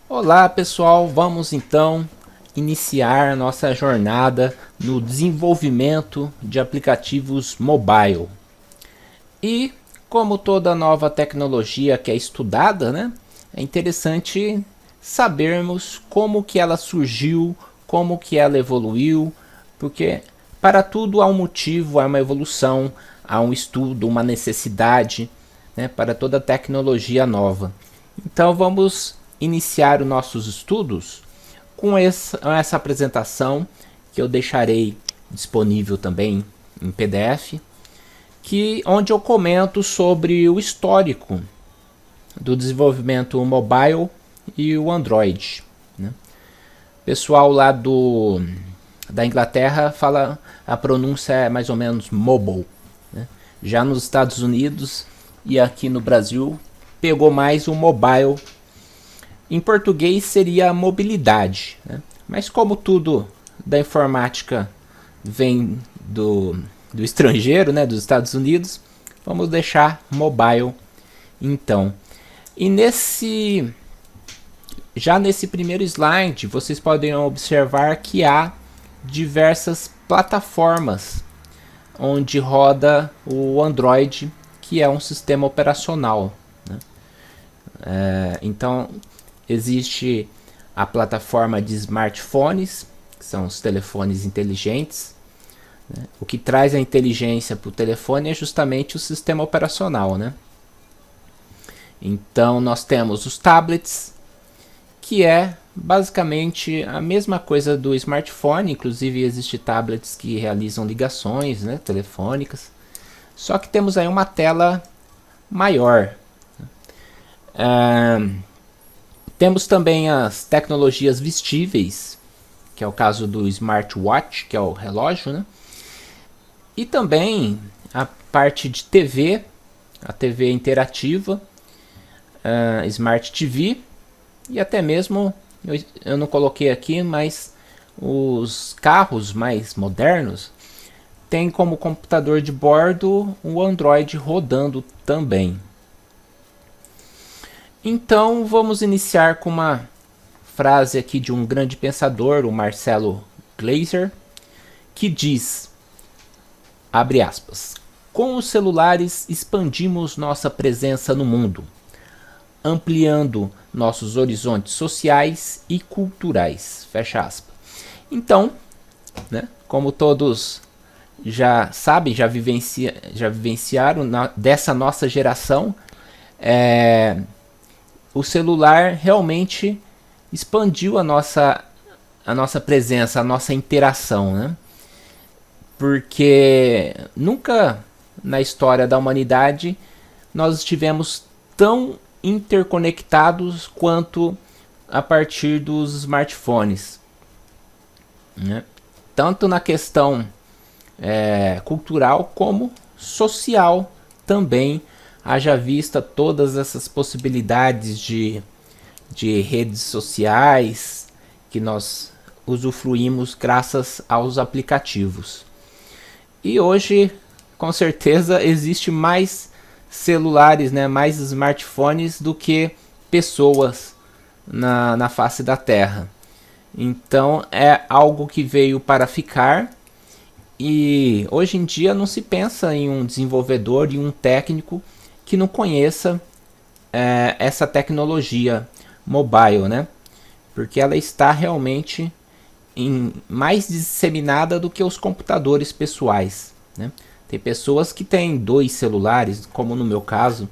Olá pessoal, vamos então iniciar nossa jornada no desenvolvimento de aplicativos mobile. E como toda nova tecnologia que é estudada, né, é interessante sabermos como que ela surgiu, como que ela evoluiu, porque para tudo há um motivo, há uma evolução, há um estudo, uma necessidade, né, para toda tecnologia nova. Então vamos iniciar os nossos estudos com essa apresentação que eu deixarei disponível também em PDF, onde eu comento sobre o histórico do desenvolvimento mobile e o Android. Né? O pessoal lá da Inglaterra fala, a pronúncia é mais ou menos mobile. Né? Já nos Estados Unidos e aqui no Brasil pegou mais o mobile. Em português seria mobilidade, né? Mas como tudo da informática vem do estrangeiro, né, dos Estados Unidos, vamos deixar mobile então. E já nesse primeiro slide, vocês podem observar que há diversas plataformas onde roda o Android, que é um sistema operacional. Né? Então, existe a plataforma de smartphones, que são os telefones inteligentes. Né? O que traz a inteligência para o telefone é justamente o sistema operacional. Né? Então, nós temos os tablets, que é basicamente a mesma coisa do smartphone. Inclusive, existem tablets que realizam ligações, né, telefônicas. Só que temos aí uma tela maior. Temos também as tecnologias vestíveis, que é o caso do smartwatch, que é o relógio, né? E também a parte de TV, a TV interativa, Smart TV, e até mesmo, eu não coloquei aqui, mas os carros mais modernos têm como computador de bordo o Android rodando também. Então vamos iniciar com uma frase aqui de um grande pensador, o Marcelo Gleiser, que diz, abre aspas, com os celulares expandimos nossa presença no mundo, ampliando nossos horizontes sociais e culturais, fecha aspas. Então, né, como todos já sabem, já vivenciaram dessa nossa geração, o celular realmente expandiu a nossa presença, a nossa interação, né? Porque nunca na história da humanidade nós estivemos tão interconectados quanto a partir dos smartphones, né? Tanto na questão cultural como social também, haja vista todas essas possibilidades de redes sociais que nós usufruímos graças aos aplicativos. E hoje, com certeza, existe mais celulares, né, mais smartphones do que pessoas na face da Terra. Então é algo que veio para ficar. E hoje em dia não se pensa em um desenvolvedor e um técnico que não conheça essa tecnologia mobile, né? Porque ela está realmente mais disseminada do que os computadores pessoais, né? Tem pessoas que têm 2 celulares, como no meu caso,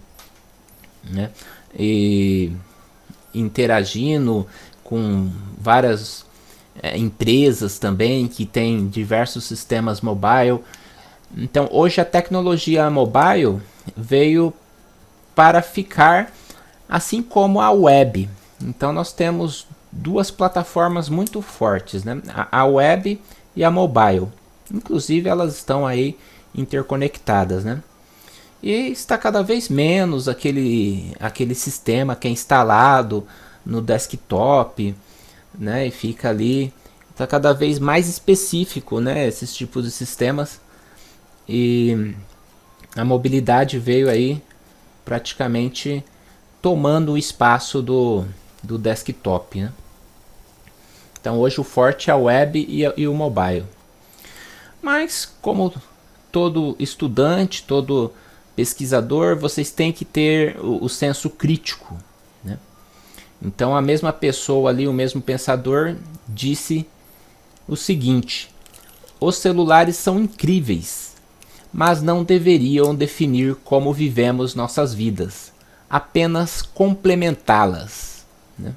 né? E interagindo com várias empresas também que têm diversos sistemas mobile. Então hoje a tecnologia mobile veio para ficar, assim como a web. Então nós temos duas plataformas muito fortes, né? A web e a mobile. Inclusive elas estão aí interconectadas, né? E está cada vez menos aquele sistema que é instalado no desktop, né? E fica ali, está cada vez mais específico, né? Esses tipos de sistemas. E a mobilidade veio aí praticamente tomando o espaço do desktop, né? Então hoje o forte é a web e o mobile. Mas como todo estudante, todo pesquisador, vocês têm que ter o senso crítico, né? Então a mesma pessoa ali, o mesmo pensador, disse o seguinte: os celulares são incríveis, mas não deveriam definir como vivemos nossas vidas, apenas complementá-las, né?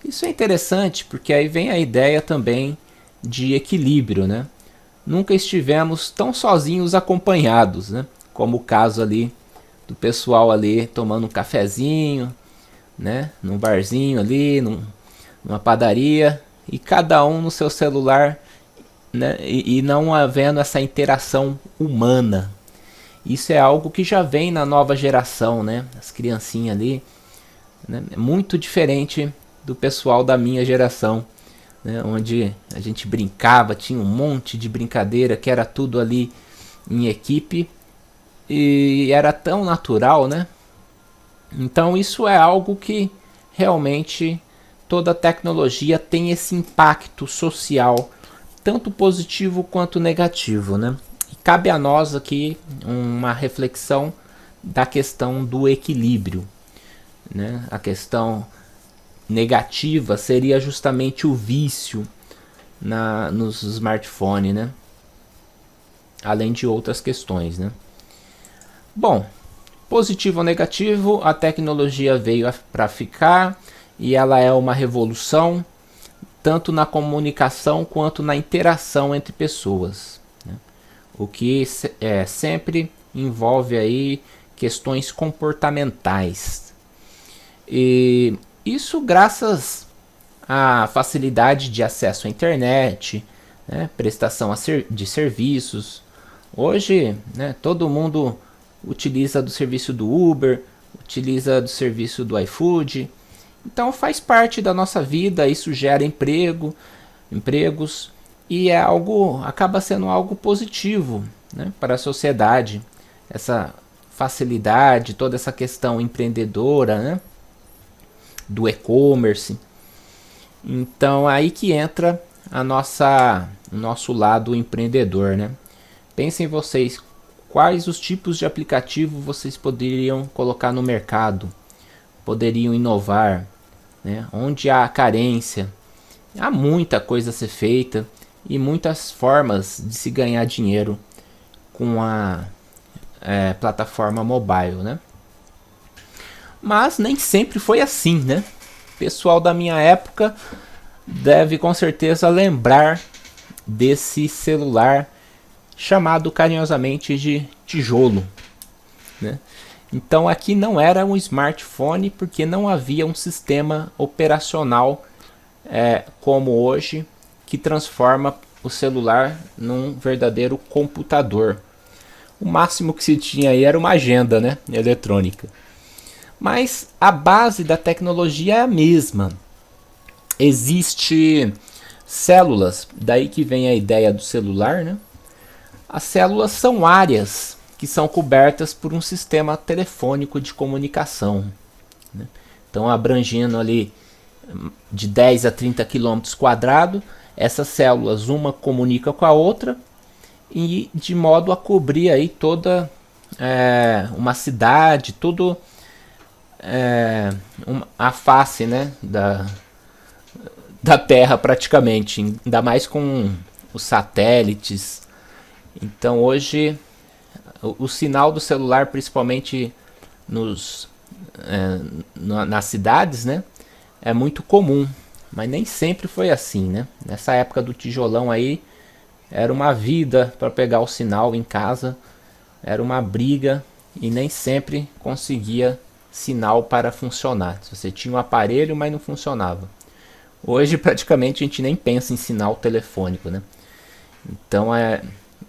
Isso é interessante porque aí vem a ideia também de equilíbrio, né? Nunca estivemos tão sozinhos acompanhados, né? Como o caso ali do pessoal ali tomando um cafezinho, né? Num barzinho ali, numa padaria, e cada um no seu celular, né? E não havendo essa interação humana. Isso é algo que já vem na nova geração, né? As criancinhas ali, né? É muito diferente do pessoal da minha geração, né? Onde a gente brincava, tinha um monte de brincadeira, que era tudo ali em equipe, e era tão natural, né? Então isso é algo que realmente toda tecnologia tem esse impacto social, tanto positivo quanto negativo, né? E cabe a nós aqui uma reflexão da questão do equilíbrio, né? A questão negativa seria justamente o vício nos smartphones, né? Além de outras questões, né? Bom, positivo ou negativo, a tecnologia veio para ficar e ela é uma revolução, tanto na comunicação quanto na interação entre pessoas, né? O que sempre envolve aí questões comportamentais. E isso graças à facilidade de acesso à internet, né, prestação de serviços. Hoje, né, todo mundo utiliza do serviço do Uber, utiliza do serviço do iFood. Então faz parte da nossa vida, isso gera empregos e acaba sendo algo positivo, né, para a sociedade. Essa facilidade, toda essa questão empreendedora, né, do e-commerce. Então aí que entra o nosso lado empreendedor, né? Pensem vocês, quais os tipos de aplicativo vocês poderiam colocar no mercado, poderiam inovar, né? Onde há carência, há muita coisa a ser feita e muitas formas de se ganhar dinheiro com a plataforma mobile, né? Mas nem sempre foi assim, né? O pessoal da minha época deve com certeza lembrar desse celular chamado carinhosamente de tijolo, né? Então aqui não era um smartphone porque não havia um sistema operacional como hoje, que transforma o celular num verdadeiro computador. O máximo que se tinha aí era uma agenda, né, eletrônica. Mas a base da tecnologia é a mesma. Existem células, daí que vem a ideia do celular, né? As células são áreas que são cobertas por um sistema telefônico de comunicação, né? Então, abrangendo ali de 10 a 30 quilômetros quadrados, essas células uma comunica com a outra, e de modo a cobrir aí toda uma cidade, tudo a face, né, da Terra praticamente, ainda mais com os satélites. Então hoje o sinal do celular, principalmente nas cidades, né, é muito comum, mas nem sempre foi assim, né? Nessa época do tijolão aí era uma vida para pegar o sinal em casa, era uma briga e nem sempre conseguia sinal para funcionar. Você tinha um aparelho, mas não funcionava. Hoje praticamente a gente nem pensa em sinal telefônico, né? Então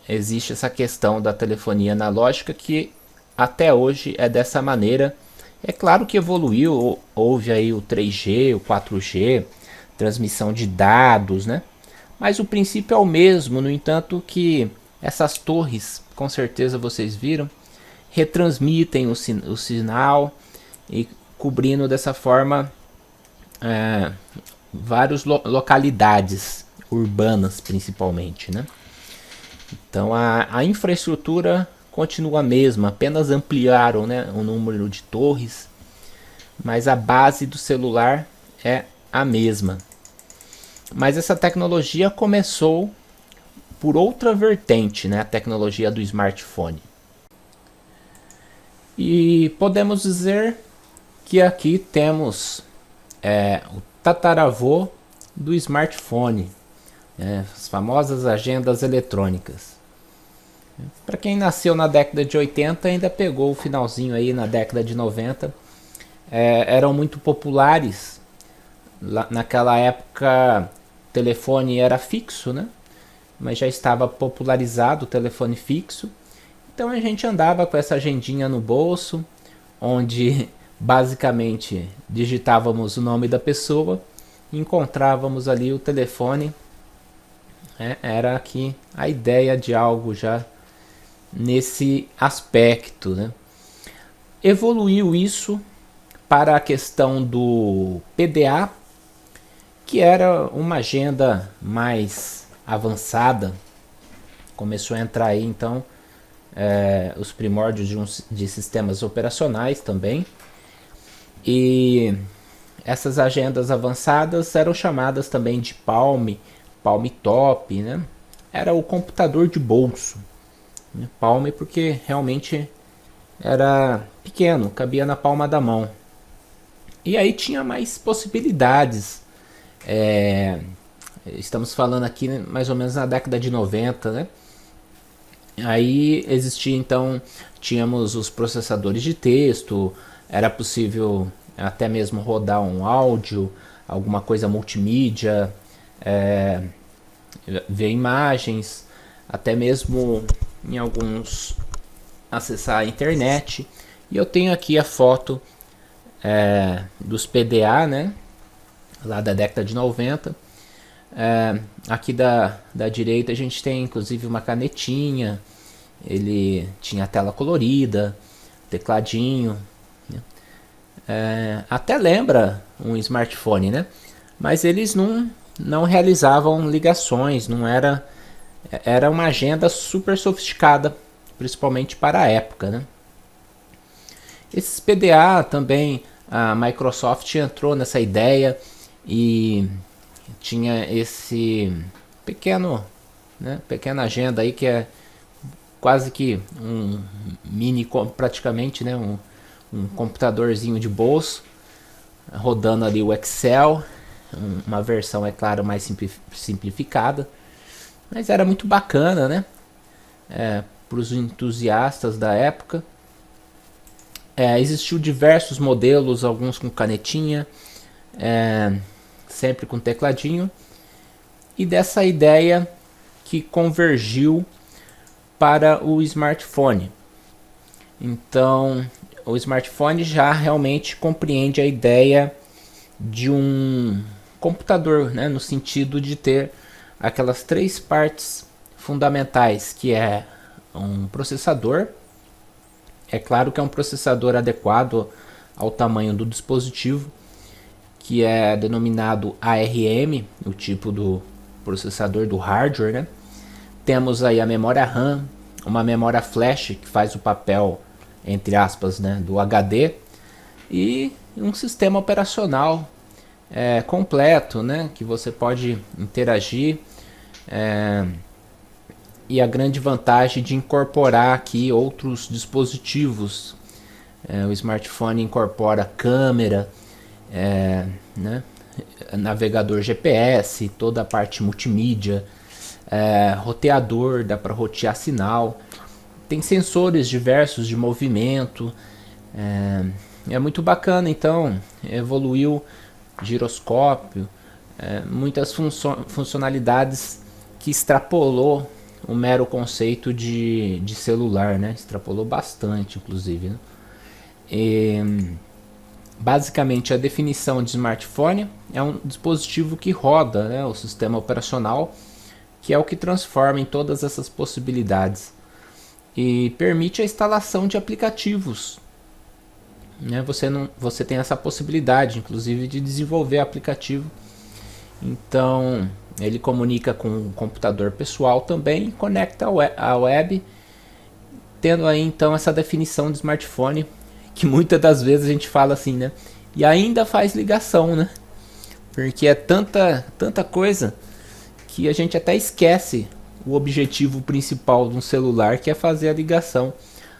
existe essa questão da telefonia analógica que até hoje é dessa maneira. É claro que evoluiu, houve aí o 3G, o 4G, transmissão de dados, né? Mas o princípio é o mesmo, no entanto que essas torres, com certeza vocês viram, retransmitem o sinal e cobrindo dessa forma é, várias localidades urbanas, principalmente, né? Então a infraestrutura continua a mesma, apenas ampliaram, né, o número de torres, mas a base do celular é a mesma. Mas essa tecnologia começou por outra vertente, né, a tecnologia do smartphone. E podemos dizer que aqui temos o tataravô do smartphone, as famosas agendas eletrônicas. Para quem nasceu na década de 80 ainda pegou o finalzinho aí na década de 90. Eram muito populares. Naquela época o telefone era fixo, né? Mas já estava popularizado o telefone fixo. Então a gente andava com essa agendinha no bolso, onde basicamente digitávamos o nome da pessoa e encontrávamos ali o telefone. Era aqui a ideia de algo já nesse aspecto, né? Evoluiu isso para a questão do PDA, que era uma agenda mais avançada. Começou a entrar aí então os primórdios de sistemas operacionais também. E essas agendas avançadas eram chamadas também de Palm Top, né? Era o computador de bolso. Palm porque realmente era pequeno, cabia na palma da mão. E aí tinha mais possibilidades. Estamos falando aqui, né, mais ou menos na década de 90, né? Aí existia então, tínhamos os processadores de texto, era possível até mesmo rodar um áudio, alguma coisa multimídia, ver imagens, até mesmo em alguns acessar a internet. E eu tenho aqui a foto dos PDA, né, lá da década de 90. Aqui da direita a gente tem inclusive uma canetinha, ele tinha a tela colorida, tecladinho, né? Até lembra um smartphone, né? Mas eles não realizavam ligações, não era uma agenda super sofisticada, principalmente para a época, né? Esses PDA também, a Microsoft entrou nessa ideia e tinha esse pequena agenda aí que é quase que um mini, praticamente, né, um computadorzinho de bolso, rodando ali o Excel, uma versão, é claro, mais simplificada, mas era muito bacana, né, para os entusiastas da época. Existiu diversos modelos, alguns com canetinha, sempre com tecladinho, e dessa ideia que convergiu para o smartphone. Então, o smartphone já realmente compreende a ideia de um computador, né, no sentido de ter aquelas três partes fundamentais, que é um processador. É claro que é um processador adequado ao tamanho do dispositivo, que é denominado ARM, o tipo do processador do hardware, né? Temos aí a memória RAM, uma memória flash que faz o papel, entre aspas, né, do HD, e um sistema operacional completo, né, que você pode interagir, e a grande vantagem de incorporar aqui outros dispositivos. O smartphone incorpora câmera, né, navegador GPS, toda a parte multimídia, roteador, dá para rotear sinal, tem sensores diversos de movimento, é muito bacana. Então evoluiu giroscópio, muitas funcionalidades que extrapolou o mero conceito de celular, né? Extrapolou bastante, inclusive, né? Basicamente, a definição de smartphone é um dispositivo que roda, né, o sistema operacional, que é o que transforma em todas essas possibilidades e permite a instalação de aplicativos né, você tem essa possibilidade, inclusive, de desenvolver aplicativo. Então, ele comunica com o computador pessoal também, conecta à web, tendo aí então essa definição de smartphone, que muitas das vezes a gente fala assim, né? E ainda faz ligação, né? Porque é tanta coisa que a gente até esquece o objetivo principal de um celular, que é fazer a ligação.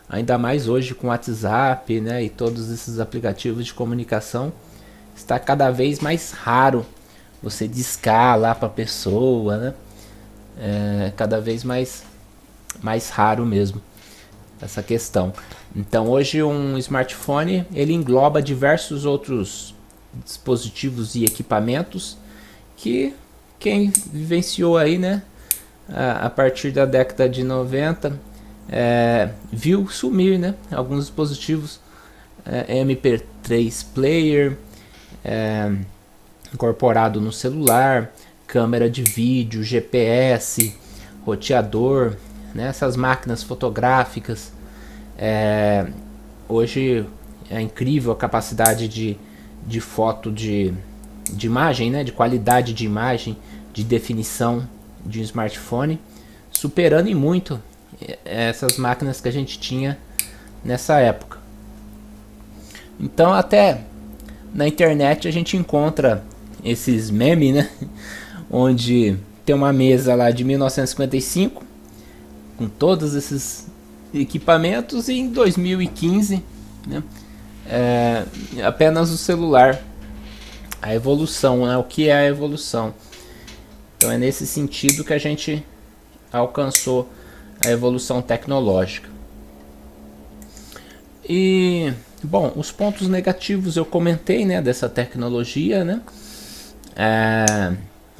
Ainda mais hoje com o WhatsApp, né, e todos esses aplicativos de comunicação, está cada vez mais raro você discar lá para a pessoa, né? É cada vez mais raro mesmo essa questão. Então hoje um smartphone ele engloba diversos outros dispositivos e equipamentos que quem vivenciou aí, né, a partir da década de 90 viu sumir, né, alguns dispositivos, MP3 player incorporado no celular, câmera de vídeo, GPS, roteador, né, essas máquinas fotográficas. Hoje é incrível a capacidade de foto de imagem, né, de qualidade de imagem, de definição de um smartphone, superando em muito essas máquinas que a gente tinha nessa época. Então até na internet a gente encontra esses memes, né, onde tem uma mesa lá de 1955 com todos esses equipamentos, e em 2015, né, apenas o celular. A evolução, né? O que é a evolução? Então é nesse sentido que a gente alcançou a evolução tecnológica. E bom, os pontos negativos eu comentei, né, dessa tecnologia, né?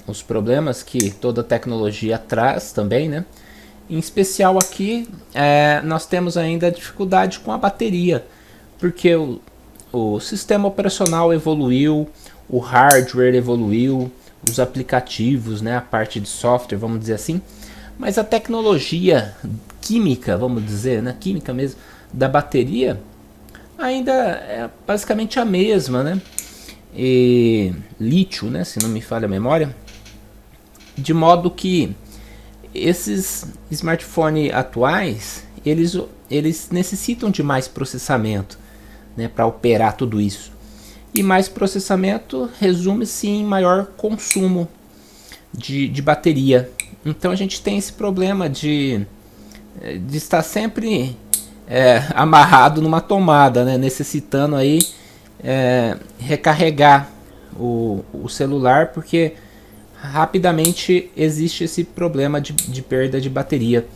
Os problemas que toda tecnologia traz também, né? Em especial aqui nós temos ainda dificuldade com a bateria, porque o sistema operacional evoluiu, o hardware evoluiu, os aplicativos, né, a parte de software, vamos dizer assim, mas a tecnologia química, vamos dizer, né, química mesmo, da bateria ainda é basicamente a mesma, né? E lítio, né, se não me falha a memória, de modo que esses smartphones atuais eles necessitam de mais processamento, né, para operar tudo isso. E mais processamento resume-se em maior consumo de bateria. Então a gente tem esse problema de estar sempre amarrado numa tomada, né, necessitando aí recarregar o celular, porque rapidamente existe esse problema de perda de bateria.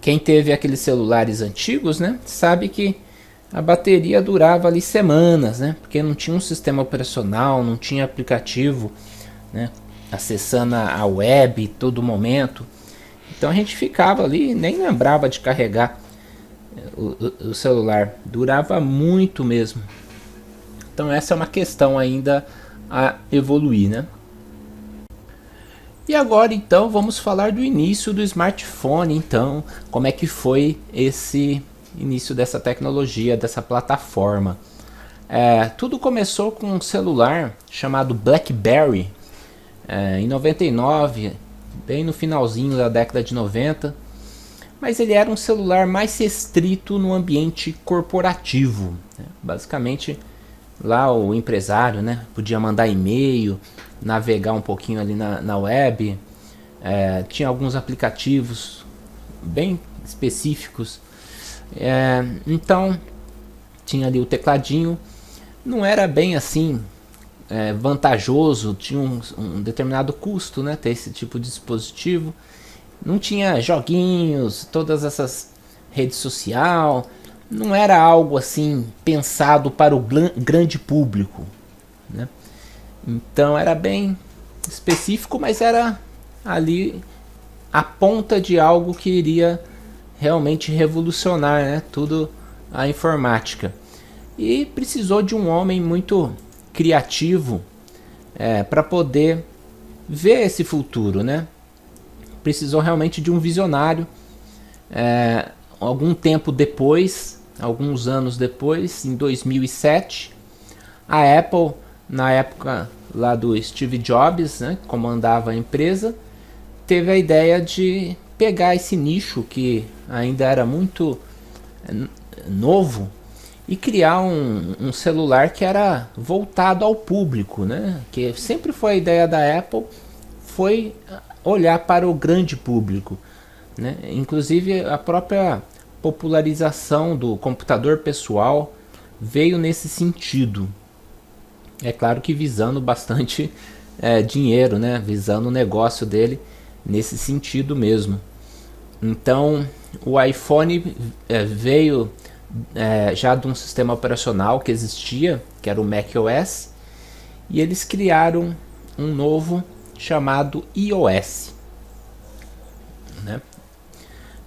Quem teve aqueles celulares antigos, né, sabe que a bateria durava ali semanas, né, porque não tinha um sistema operacional, não tinha aplicativo, né, acessando a web todo momento. Então a gente ficava ali, nem lembrava de carregar o celular, durava muito mesmo. Então essa é uma questão ainda a evoluir, né? E agora então vamos falar do início do smartphone, então como é que foi esse início dessa tecnologia, dessa plataforma. Tudo começou com um celular chamado BlackBerry em 99, bem no finalzinho da década de 90, mas ele era um celular mais restrito no ambiente corporativo, né? Basicamente lá o empresário, né, podia mandar e-mail, navegar um pouquinho ali na web, tinha alguns aplicativos bem específicos, então tinha ali o tecladinho, não era bem assim vantajoso, tinha um determinado custo, né, ter esse tipo de dispositivo, não tinha joguinhos, todas essas redes sociais, não era algo assim pensado para o grande público, né? Então era bem específico, mas era ali a ponta de algo que iria realmente revolucionar, né, tudo a informática. E precisou de um homem muito criativo para poder ver esse futuro, né? Precisou realmente de um visionário. Algum tempo depois, alguns anos depois, em 2007, a Apple, na época lá do Steve Jobs, né, que comandava a empresa, teve a ideia de pegar esse nicho que ainda era muito novo e criar um celular que era voltado ao público, né? Que sempre foi a ideia da Apple, foi olhar para o grande público, né? Inclusive a própria popularização do computador pessoal veio nesse sentido. É claro que visando bastante dinheiro, né? Visando o negócio dele nesse sentido mesmo. Então o iPhone veio já de um sistema operacional que existia, que era o macOS, e eles criaram um novo chamado iOS, né?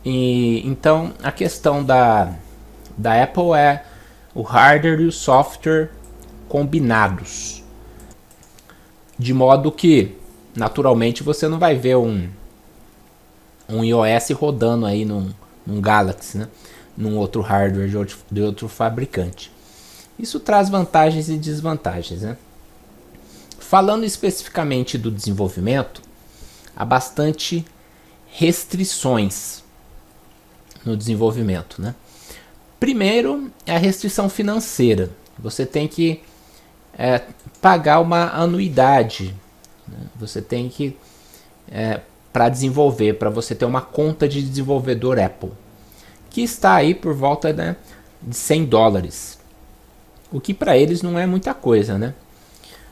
E então a questão da Apple é o hardware e o software combinados, de modo que naturalmente você não vai ver um iOS rodando aí num Galaxy, né? Num outro hardware de outro fabricante. Isso traz vantagens e desvantagens, né? Falando especificamente do desenvolvimento, há bastante restrições no desenvolvimento, né? Primeiro é a restrição financeira. Você tem que pagar uma anuidade, né? Você tem que para desenvolver, para você ter uma conta de desenvolvedor Apple, que está aí por volta, né, de $100, o que para eles não é muita coisa, né?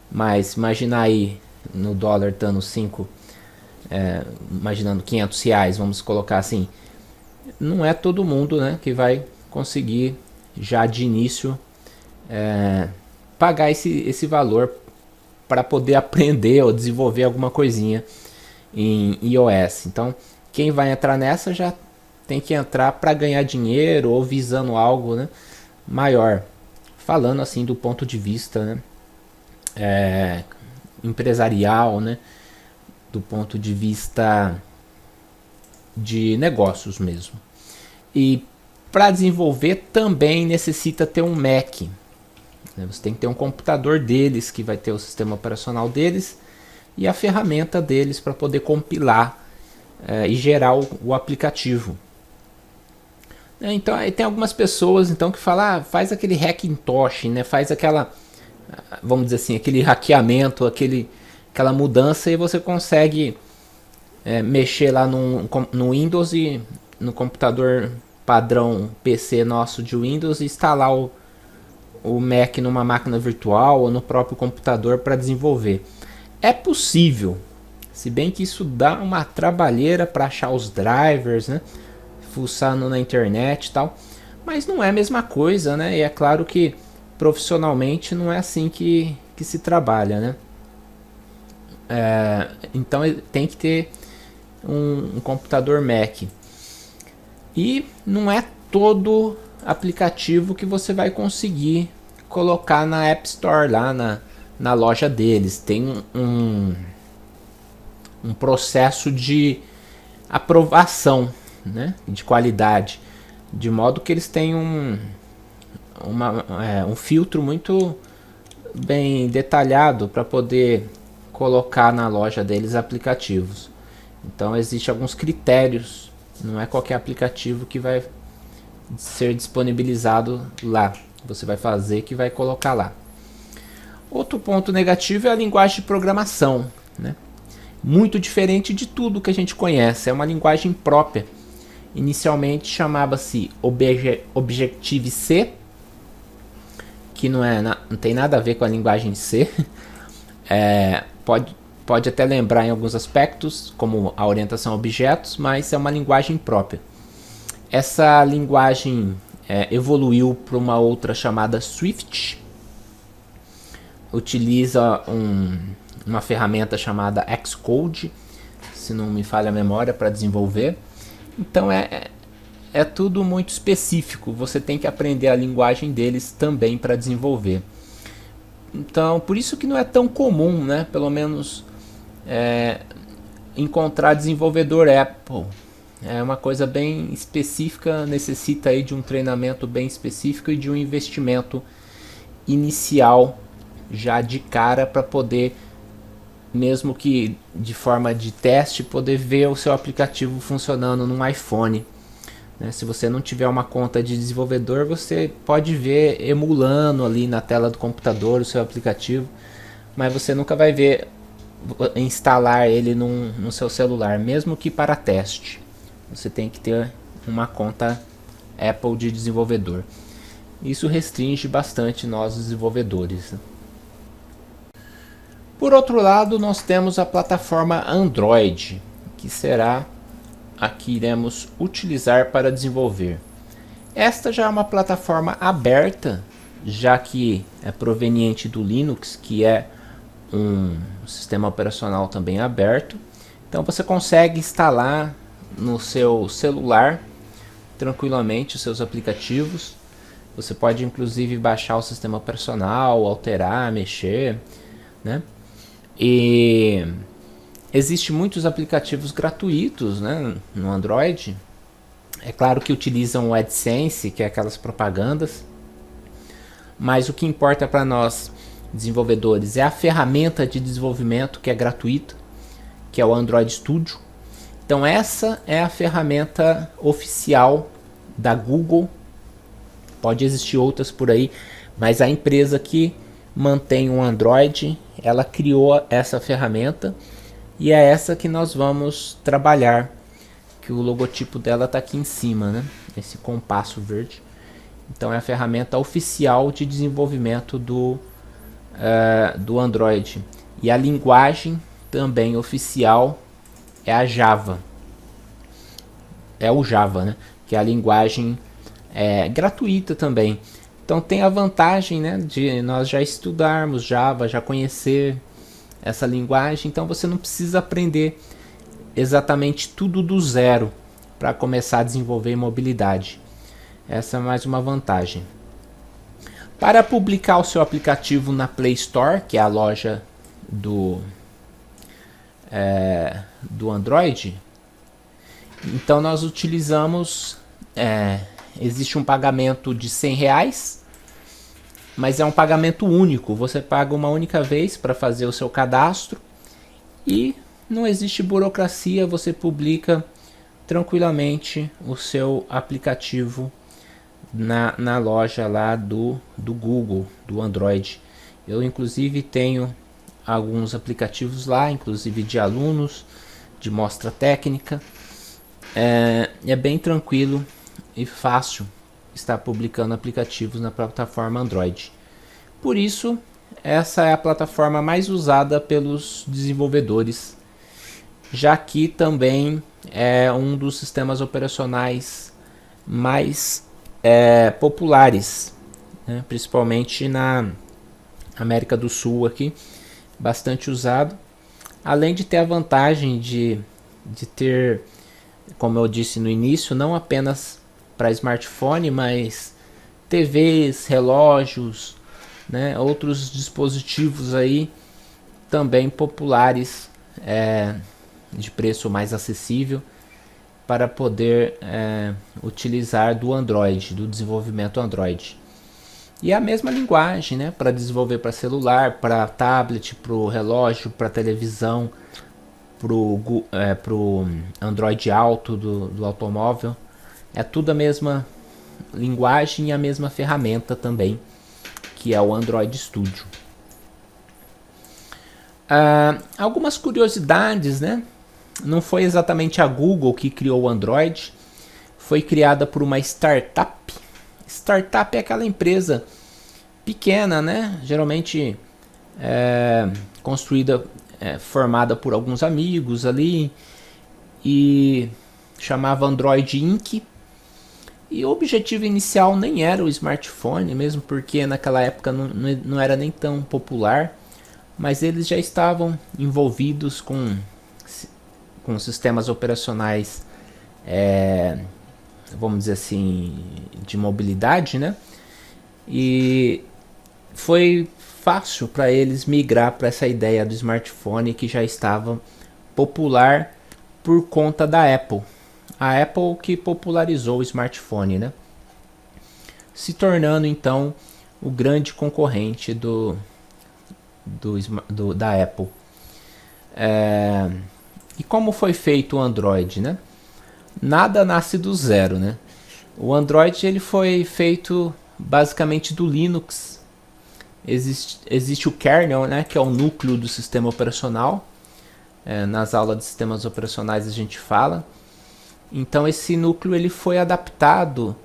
Mas imaginar aí no dólar estando 5, imaginando R$ 500, vamos colocar assim, não é todo mundo, né, que vai conseguir já de início pagar esse valor para poder aprender ou desenvolver alguma coisinha em iOS. Então quem vai entrar nessa já tem que entrar para ganhar dinheiro ou visando algo, né, maior, falando assim do ponto de vista, né, empresarial, né, do ponto de vista de negócios mesmo. E para desenvolver também necessita ter um Mac, né? Você tem que ter um computador deles que vai ter o sistema operacional deles e a ferramenta deles para poder compilar e gerar o aplicativo. Então aí tem algumas pessoas então que falam, faz aquele Hackintosh, né? Faz aquela, vamos dizer assim, aquele hackeamento, aquela mudança e você consegue mexer lá no Windows e no computador padrão PC nosso de Windows e instalar o Mac numa máquina virtual ou no próprio computador para desenvolver. É possível, se bem que isso dá uma trabalheira para achar os drivers, né? Fuçando na internet e tal, mas não é a mesma coisa, né? E é claro que profissionalmente não é assim que se trabalha, né? Então tem que ter um computador Mac. E não é todo aplicativo que você vai conseguir colocar na App Store, lá na loja deles. Tem um processo de aprovação, né, de qualidade, de modo que eles têm um filtro muito bem detalhado para poder colocar na loja deles aplicativos. Então existem alguns critérios, não é qualquer aplicativo que vai ser disponibilizado lá, você vai fazer que vai colocar lá. Outro ponto negativo é a linguagem de programação, né? Muito diferente de tudo que a gente conhece, é uma linguagem própria. Inicialmente chamava-se Objective-C, que não tem nada a ver com a linguagem C. Pode até lembrar em alguns aspectos, como a orientação a objetos, mas é uma linguagem própria. Essa linguagem evoluiu para uma outra chamada Swift. Utiliza uma ferramenta chamada Xcode, se não me falha a memória, para desenvolver. Então é tudo muito específico, você tem que aprender a linguagem deles também para desenvolver. Então por isso que não é tão comum, né, pelo menos encontrar desenvolvedor Apple É uma coisa bem específica, necessita aí de um treinamento bem específico e de um investimento inicial já de cara para poder, mesmo que de forma de teste, poder ver o seu aplicativo funcionando num iPhone. Se você não tiver uma conta de desenvolvedor, você pode ver emulando ali na tela do computador o seu aplicativo, mas você nunca vai ver instalar ele no seu celular, mesmo que para teste. Você tem que ter uma conta Apple de desenvolvedor. Isso restringe bastante nós desenvolvedores. Por outro lado, nós temos a plataforma Android, que será a que iremos utilizar para desenvolver. Esta já é uma plataforma aberta, já que é proveniente do Linux, que é um sistema operacional também aberto. Então você consegue instalar no seu celular tranquilamente os seus aplicativos. Você pode inclusive baixar o sistema operacional, alterar, mexer, né? E existem muitos aplicativos gratuitos, né, no Android. É claro que utilizam o AdSense, que é aquelas propagandas, mas o que importa para nós desenvolvedores é a ferramenta de desenvolvimento que é gratuita, que é o Android Studio. Então essa é a ferramenta oficial da Google. Pode existir outras por aí, mas a empresa que mantém o Android, ela criou essa ferramenta e é essa que nós vamos trabalhar, que o logotipo dela está aqui em cima, né? Esse compasso verde. Então é a ferramenta oficial de desenvolvimento do Android. E a linguagem também oficial é a Java. É o Java, né? Que é a linguagem gratuita também. Então tem a vantagem, né, de nós já estudarmos Java, já conhecer essa linguagem. Então você não precisa aprender exatamente tudo do zero para começar a desenvolver mobilidade. Essa é mais uma vantagem. Para publicar o seu aplicativo na Play Store, que é a loja do Android, então nós utilizamos, existe um pagamento de R$100, mas é um pagamento único. Você paga uma única vez para fazer o seu cadastro e não existe burocracia. Você publica tranquilamente o seu aplicativo na loja lá do Google, do Android. Eu inclusive tenho alguns aplicativos lá, inclusive de alunos, de mostra técnica. É bem tranquilo e fácil estar publicando aplicativos na plataforma Android. Por isso, essa é a plataforma mais usada pelos desenvolvedores, já que também é um dos sistemas operacionais mais populares, né? Principalmente na América do Sul aqui, bastante usado. Além de ter a vantagem de ter, como eu disse no início, não apenas para smartphone, mas TVs, relógios, né, outros dispositivos aí também populares, de preço mais acessível, para poder utilizar do Android, do desenvolvimento Android. E a mesma linguagem, né, para desenvolver para celular, para tablet, para o relógio, para televisão, para o Android Auto do automóvel. É tudo a mesma linguagem e a mesma ferramenta também, que é o Android Studio. Algumas curiosidades, né? Não foi exatamente a Google que criou o Android, foi criada por uma startup. Startup é aquela empresa pequena, né? Geralmente construída, formada por alguns amigos ali, e chamava Android Inc. E o objetivo inicial nem era o smartphone, mesmo porque naquela época não era nem tão popular, mas eles já estavam envolvidos com sistemas operacionais, vamos dizer assim, de mobilidade, né? E foi fácil para eles migrar para essa ideia do smartphone que já estava popular por conta da Apple. A Apple que popularizou o smartphone, né? Se tornando então o grande concorrente da Apple. E como foi feito o Android, né? Nada nasce do zero, né? O Android ele foi feito basicamente do Linux. Existe o kernel, né, que é o núcleo do sistema operacional. Nas aulas de sistemas operacionais a gente fala. Então esse núcleo ele foi adaptado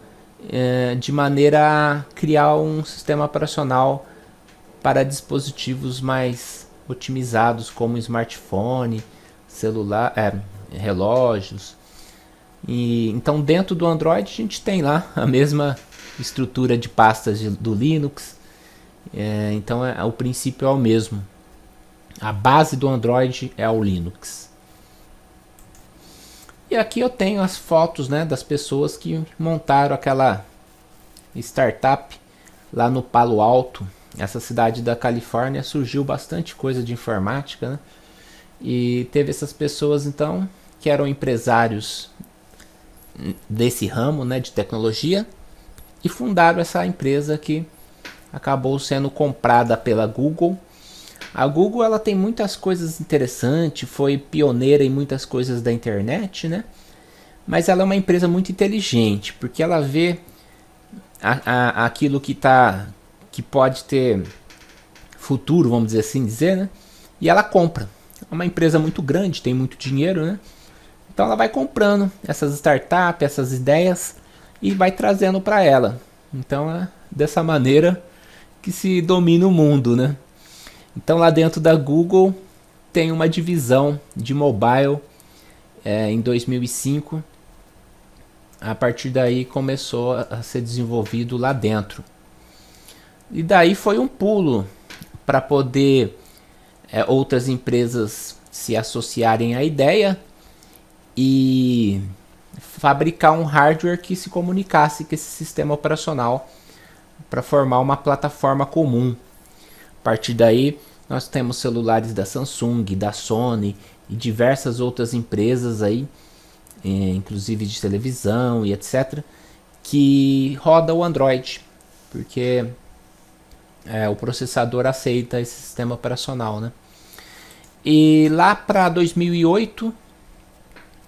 de maneira a criar um sistema operacional para dispositivos mais otimizados, como smartphone, celular, relógios. E então dentro do Android a gente tem lá a mesma estrutura de pastas do Linux. Então o princípio é o mesmo. A base do Android é o Linux. E aqui eu tenho as fotos, né, das pessoas que montaram aquela startup lá no Palo Alto. Essa cidade da Califórnia surgiu bastante coisa de informática, né? E teve essas pessoas então que eram empresários desse ramo, né, de tecnologia, e fundaram essa empresa que acabou sendo comprada pela Google. A Google ela tem muitas coisas interessantes, foi pioneira em muitas coisas da internet, né? Mas ela é uma empresa muito inteligente, porque ela vê aquilo que pode ter futuro, vamos dizer assim, né? E ela compra. É uma empresa muito grande, tem muito dinheiro, né? Então ela vai comprando essas startups, essas ideias e vai trazendo para ela. Então é dessa maneira que se domina o mundo, né? Então lá dentro da Google tem uma divisão de mobile em 2005. A partir daí começou a ser desenvolvido lá dentro. E daí foi um pulo para poder outras empresas se associarem à ideia e fabricar um hardware que se comunicasse com esse sistema operacional para formar uma plataforma comum. A partir daí nós temos celulares da Samsung, da Sony e diversas outras empresas aí, inclusive de televisão e etc, que roda o Android, porque o processador aceita esse sistema operacional, né? E lá para 2008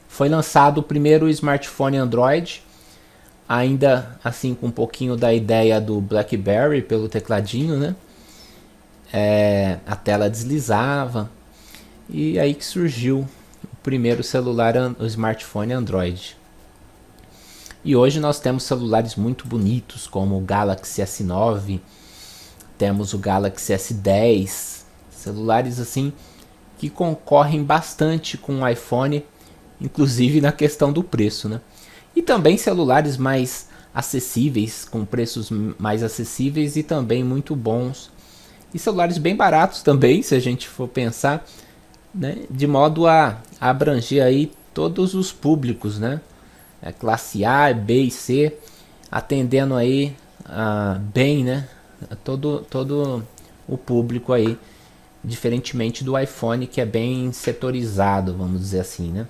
foi lançado o primeiro smartphone Android, ainda assim com um pouquinho da ideia do BlackBerry pelo tecladinho, né? A tela deslizava, e aí que surgiu o primeiro celular, o smartphone Android. E hoje nós temos celulares muito bonitos, como o Galaxy S9, temos o Galaxy S10, celulares assim que concorrem bastante com o iPhone, inclusive na questão do preço, né? E também celulares mais acessíveis, com preços mais acessíveis e também muito bons. E celulares bem baratos também, se a gente for pensar, né? De modo a abranger aí todos os públicos, né? Classe A, B e C, atendendo aí bem, né? Todo o público aí, diferentemente do iPhone, que é bem setorizado, vamos dizer assim, né?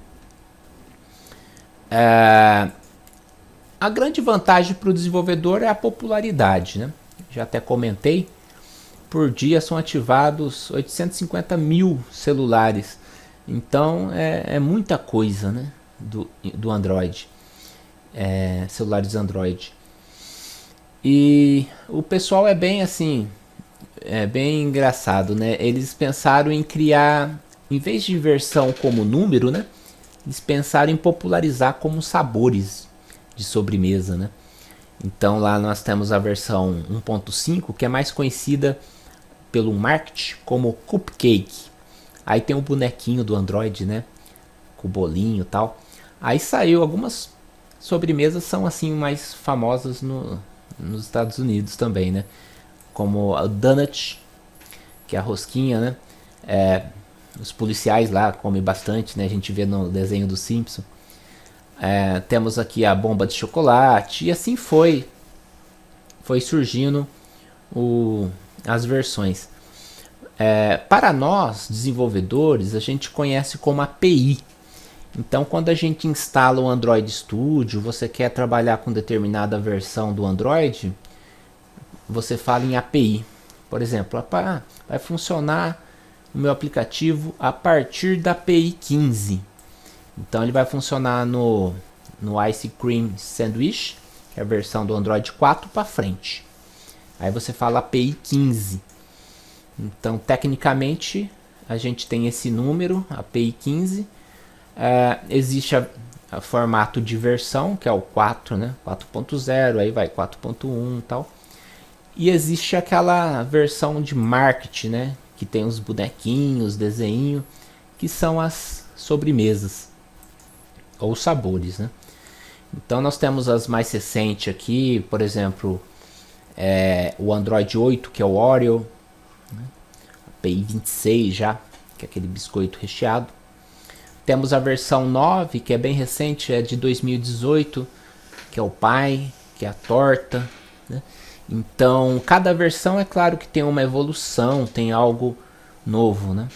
A grande vantagem para o desenvolvedor é a popularidade, né? Já até comentei. Por dia são ativados 850 mil celulares. Então é muita coisa, né? Do Android. Celulares Android. E o pessoal é bem assim, é bem engraçado, né? Eles pensaram em criar, em vez de versão como número, né? Eles pensaram em popularizar como sabores de sobremesa, né? Então lá nós temos a versão 1.5, que é mais conhecida pelo marketing como cupcake. Aí tem o bonequinho do Android, né? Com o bolinho e tal. Aí saiu algumas sobremesas, são assim mais famosas nos Estados Unidos também, né? Como o donut, que é a rosquinha, né? Os policiais lá comem bastante, né? A gente vê no desenho do Simpson. Temos aqui a bomba de chocolate, e assim foi surgindo as versões. Para nós desenvolvedores, a gente conhece como API. Então, quando a gente instala o Android Studio, você quer trabalhar com determinada versão do Android, você fala em API. Por exemplo, vai funcionar o meu aplicativo a partir da API 15. Então, ele vai funcionar no Ice Cream Sandwich, que é a versão do Android 4 para frente. Aí você fala API 15. Então, tecnicamente, a gente tem esse número, API 15. Existe a formato de versão, que é o 4, né? 4.0, aí vai 4.1 e tal. E existe aquela versão de marketing, né? Que tem os bonequinhos, desenho, que são as sobremesas ou sabores, né? Então nós temos as mais recentes aqui, por exemplo, o Android 8, que é o Oreo, né? API 26 já, que é aquele biscoito recheado. Temos a versão 9, que é bem recente, é de 2018, que é o Pie, que é a torta, né? Então, cada versão é claro que tem uma evolução, tem algo novo, né?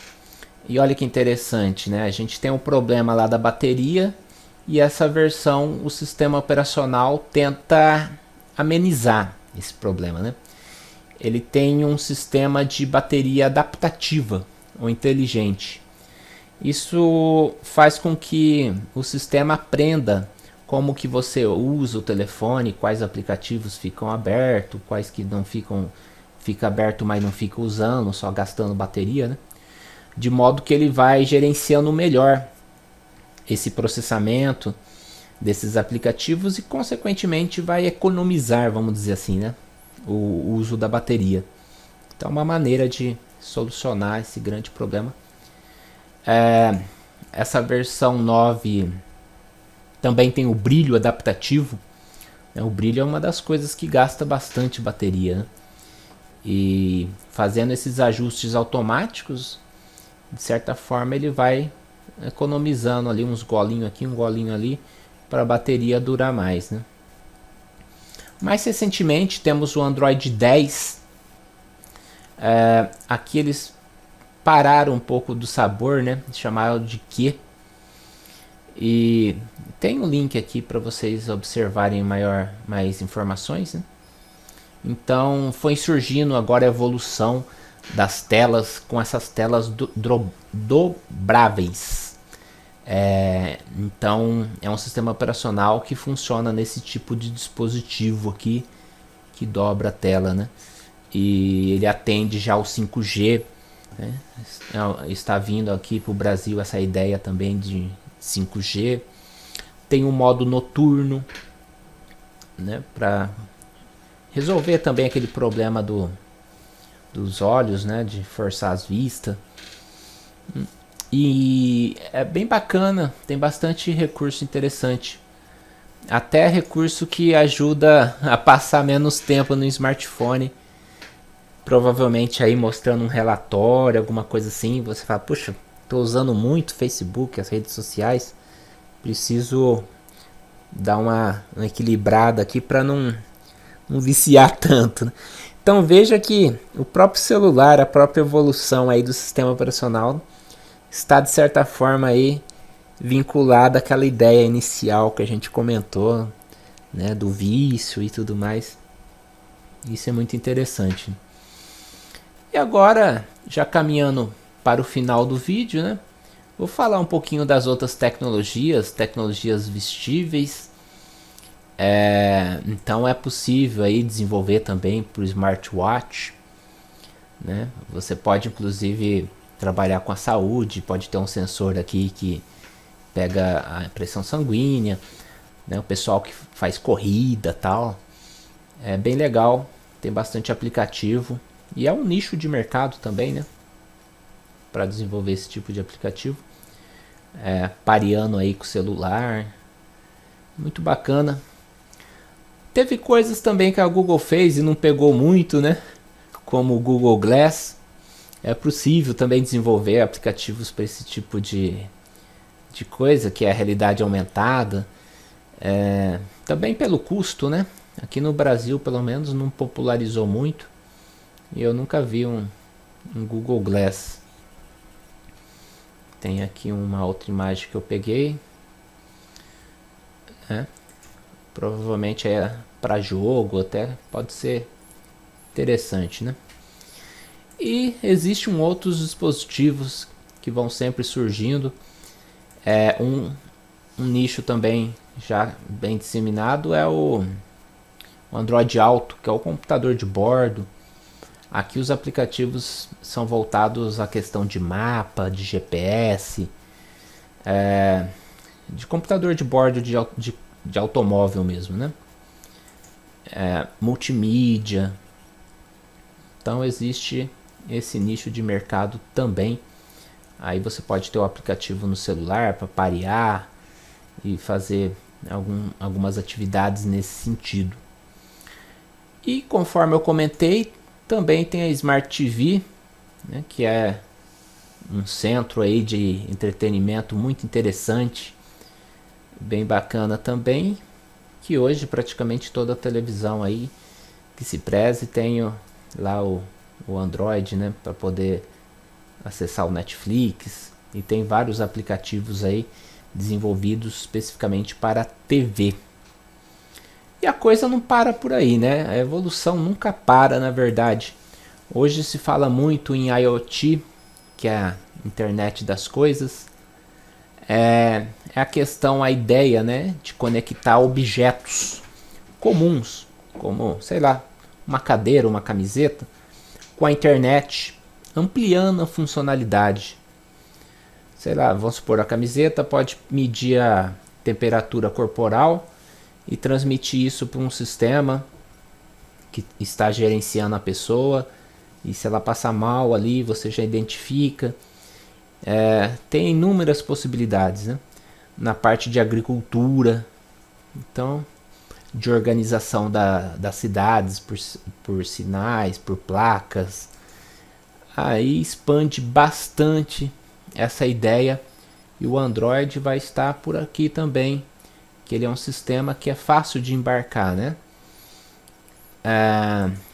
E olha que interessante, né? A gente tem um problema lá da bateria e essa versão, o sistema operacional tenta amenizar esse problema, né? Ele tem um sistema de bateria adaptativa ou inteligente. Isso faz com que o sistema aprenda como que você usa o telefone, quais aplicativos ficam abertos, quais que não fica aberto, mas não fica usando, só gastando bateria, né? De modo que ele vai gerenciando melhor esse processamento desses aplicativos e consequentemente vai economizar, vamos dizer assim, né? O uso da bateria. Então é uma maneira de solucionar esse grande problema. Essa versão 9 também tem o brilho adaptativo. O brilho é uma das coisas que gasta bastante bateria, né? E fazendo esses ajustes automáticos, de certa forma ele vai economizando ali uns golinhos aqui, um golinho ali, para a bateria durar mais, né? Mais recentemente temos o Android 10. Aqui eles pararam um pouco do sabor, né? Chamaram de Q. E tem um link aqui para vocês observarem mais informações, né? Então foi surgindo agora a evolução das telas com essas telas dobráveis. Então é um sistema operacional que funciona nesse tipo de dispositivo aqui que dobra a tela, né? E ele atende já o 5G, né? Está vindo aqui para o Brasil essa ideia também de 5G. Tem um modo noturno, né, para resolver também aquele problema dos olhos, né, de forçar as vistas. E é bem bacana, tem bastante recurso interessante. Até recurso que ajuda a passar menos tempo no smartphone. Provavelmente aí mostrando um relatório, alguma coisa assim. Você fala, puxa, estou usando muito Facebook, as redes sociais. Preciso dar uma equilibrada aqui para não viciar tanto, né? Então veja que o próprio celular, a própria evolução aí do sistema operacional está de certa forma aí vinculada àquela ideia inicial que a gente comentou, né, do vício e tudo mais. Isso é muito interessante. E agora, já caminhando para o final do vídeo, né, vou falar um pouquinho das outras tecnologias vestíveis. Então é possível aí desenvolver também para o smartwatch, né? Você pode inclusive trabalhar com a saúde, pode ter um sensor aqui que pega a pressão sanguínea, né? O pessoal que faz corrida tal, é bem legal, tem bastante aplicativo e é um nicho de mercado também, né? Para desenvolver esse tipo de aplicativo, pareando aí com o celular, muito bacana. Teve coisas também que a Google fez e não pegou muito, né? Como o Google Glass. É possível também desenvolver aplicativos para esse tipo de coisa, que é a realidade aumentada. Também pelo custo, né? Aqui no Brasil, pelo menos, não popularizou muito. E eu nunca vi um Google Glass. Tem aqui uma outra imagem que eu peguei. Provavelmente é para jogo, até pode ser interessante, né? E existem outros dispositivos que vão sempre surgindo. Um nicho também já bem disseminado é o Android Auto, que é o computador de bordo. Aqui os aplicativos são voltados à questão de mapa, de GPS, de computador de bordo de automóvel mesmo, né? Multimídia. Então existe esse nicho de mercado também. Aí você pode ter o aplicativo no celular para parear e fazer algumas atividades nesse sentido. E conforme eu comentei, também tem a Smart TV, né, que é um centro aí de entretenimento muito interessante, bem bacana também, que hoje praticamente toda a televisão aí que se preze tem lá o Android, né, para poder acessar o Netflix, e tem vários aplicativos aí desenvolvidos especificamente para TV. E a coisa não para por aí, né? A evolução nunca para, na verdade. Hoje se fala muito em IoT, que é a internet das coisas. É a questão, a ideia, né, de conectar objetos comuns, como, sei lá, uma cadeira, uma camiseta, com a internet, ampliando a funcionalidade. Sei lá, vamos supor, a camiseta pode medir a temperatura corporal e transmitir isso para um sistema que está gerenciando a pessoa, e se ela passar mal ali, você já identifica. Tem inúmeras possibilidades, né? Na parte de agricultura, então, de organização das cidades por sinais, por placas. Aí expande bastante essa ideia, e o Android vai estar por aqui também, que ele é um sistema que é fácil de embarcar, né?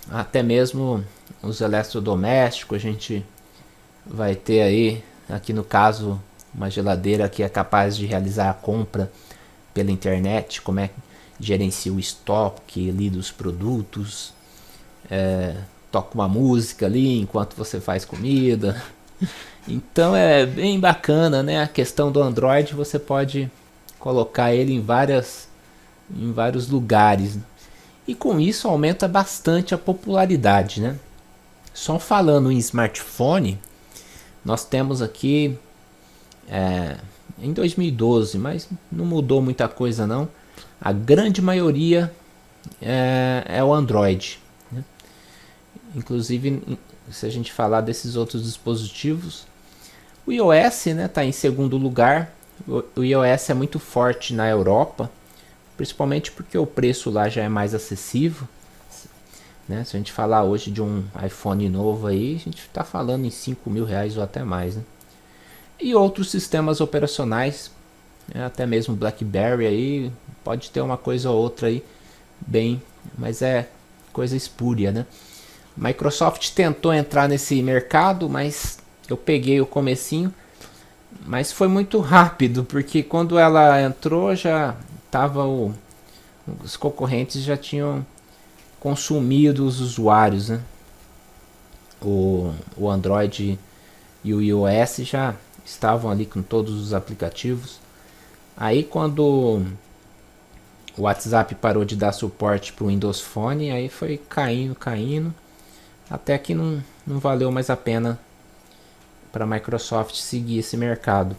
Até mesmo os eletrodomésticos, a gente vai ter aí, aqui no caso, uma geladeira que é capaz de realizar a compra pela internet, como é que gerencia o estoque ali dos produtos, toca uma música ali enquanto você faz comida. Então é bem bacana, né? A questão do Android, você pode colocar ele em vários lugares, e com isso aumenta bastante a popularidade, né? Só falando em smartphone, nós temos aqui em 2012, mas não mudou muita coisa não. A grande maioria é o Android, né? Inclusive, se a gente falar desses outros dispositivos, o iOS, né, tá em segundo lugar. O iOS é muito forte na Europa, principalmente porque o preço lá já é mais acessível, né? Se a gente falar hoje de um iPhone novo aí, a gente está falando em 5 mil reais ou até mais, né? E outros sistemas operacionais, até mesmo BlackBerry aí, pode ter uma coisa ou outra aí, mas é coisa espúria, né? Microsoft tentou entrar nesse mercado, mas eu peguei o comecinho, mas foi muito rápido, porque quando ela entrou já tava os concorrentes já tinham consumido os usuários, né? O Android e o iOS já estavam ali com todos os aplicativos. Aí quando o WhatsApp parou de dar suporte para o Windows Phone, aí foi caindo, até que não valeu mais a pena para a Microsoft seguir esse mercado.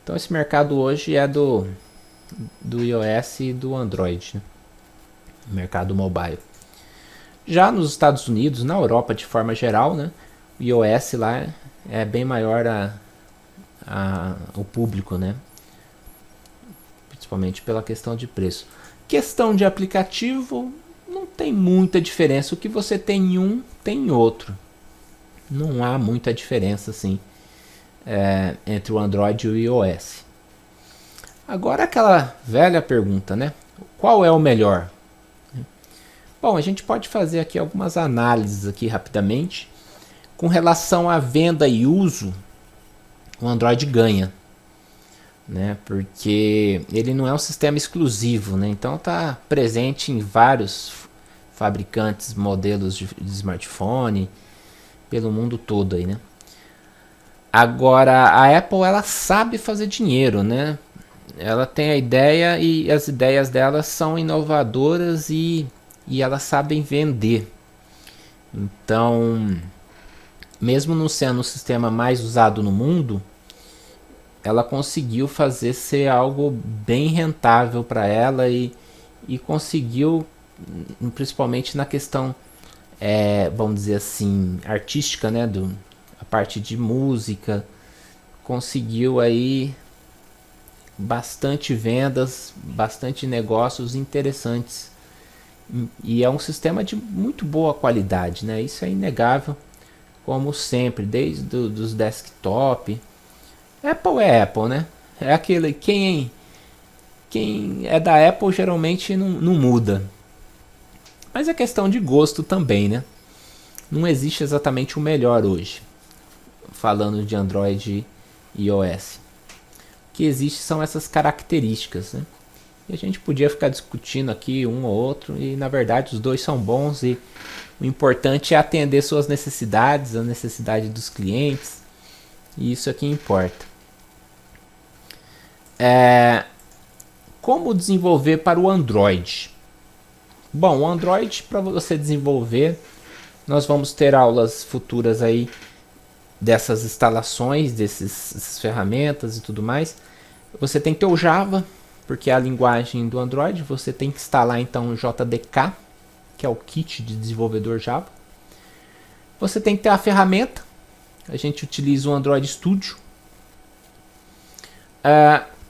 Então esse mercado hoje é do iOS e do Android, né? Mercado mobile. Já nos Estados Unidos, na Europa de forma geral, né, o iOS lá é bem maior o público, né? Principalmente pela questão de preço. Questão de aplicativo, não tem muita diferença. O que você tem em um, tem em outro. Não há muita diferença assim entre o Android e o iOS. Agora aquela velha pergunta, né? Qual é o melhor? Bom, a gente pode fazer aqui algumas análises aqui rapidamente. Com relação à venda e uso, o Android ganha, né? Porque ele não é um sistema exclusivo, né? Então está presente em vários fabricantes, modelos de smartphone pelo mundo todo aí, né? Agora a Apple, ela sabe fazer dinheiro, né? Ela tem a ideia e as ideias dela são inovadoras e elas sabem vender. Então, mesmo não sendo o sistema mais usado no mundo, ela conseguiu fazer ser algo bem rentável para ela e conseguiu, principalmente na questão, vamos dizer assim, artística, né, a parte de música, conseguiu aí bastante vendas, bastante negócios interessantes. E é um sistema de muito boa qualidade, né? Isso é inegável, como sempre, desde os desktop. Apple é Apple, né? É aquele quem é da Apple geralmente não muda. Mas é questão de gosto também, né? Não existe exatamente o melhor hoje, falando de Android e iOS. O que existe são essas características, né? E a gente podia ficar discutindo aqui um ou outro, e na verdade os dois são bons, e o importante é atender suas necessidades, a necessidade dos clientes, e isso é que importa. Como desenvolver para o Android? Bom, o Android, para você desenvolver, nós vamos ter aulas futuras aí dessas instalações, dessas ferramentas e tudo mais. Você tem que ter o Java, porque é a linguagem do Android. Você tem que instalar então o JDK, que é o kit de desenvolvedor Java. Você tem que ter a ferramenta. A gente utiliza o Android Studio.